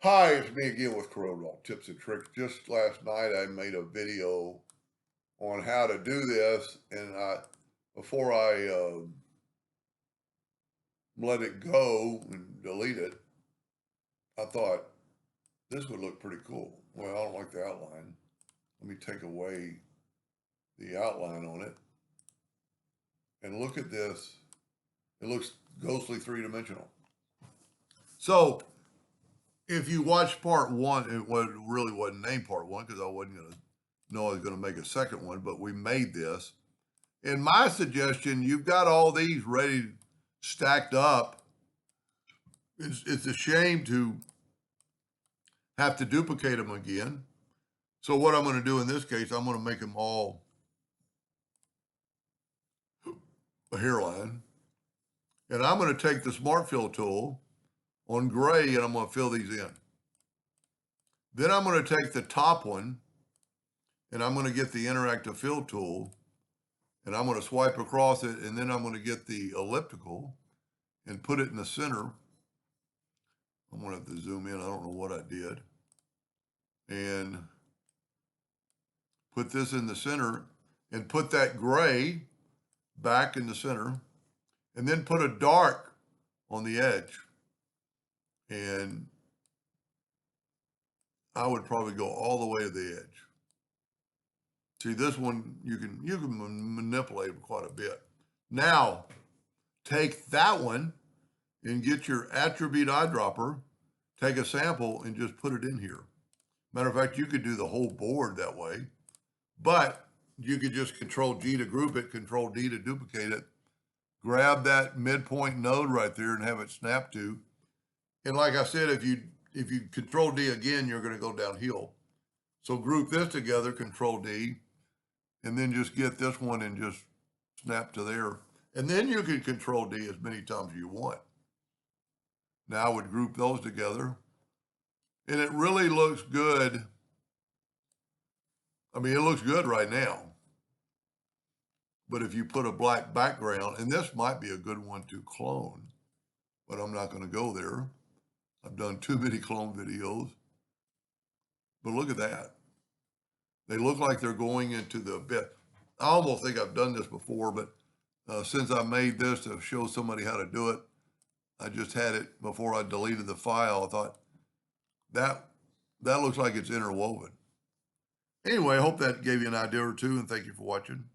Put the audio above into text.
Hi, it's me again with Corel Tips and Tricks. Just last night I made a video on how to do this, and before I let it go and delete it, I thought this would look pretty cool. Well, I don't like the outline. Let me take away the outline on it, and look at this. It looks ghostly three-dimensional. So if you watch part one, really wasn't named part one because I wasn't going to know I was going to make a second one, but we made this. And my suggestion, you've got all these ready, stacked up. It's a shame to have to duplicate them again. So what I'm going to do in this case, I'm going to make them all a hairline. And I'm going to take the Smart Fill tool on gray and I'm going to fill these in. Then I'm going to take the top one and I'm going to get the interactive fill tool and I'm going to swipe across it, and then I'm going to get the elliptical and put it in the center. I'm going to have to zoom in. I don't know what I did. And put this in the center and put that gray back in the center, and then put a dark on the edge. And I would probably go all the way to the edge. See, this one you can manipulate quite a bit. Now, take that one and get your attribute eyedropper, take a sample and just put it in here. Matter of fact, you could do the whole board that way, but you could just Control G to group it, Control D to duplicate it, grab that midpoint node right there and have it snap to. And like I said, if you Control D again, you're going to go downhill. So group this together, Control D, and then just get this one and just snap to there. And then you can Control D as many times as you want. Now I would group those together. And it really looks good. I mean, it looks good right now. But if you put a black background, and this might be a good one to clone, but I'm not going to go there. I've done too many clone videos. But look at that. They look like they're going into the bit. I almost think I've done this before, but since I made this to show somebody how to do it, I just had it before I deleted the file. I thought that looks like it's interwoven. Anyway, I hope that gave you an idea or two, and thank you for watching.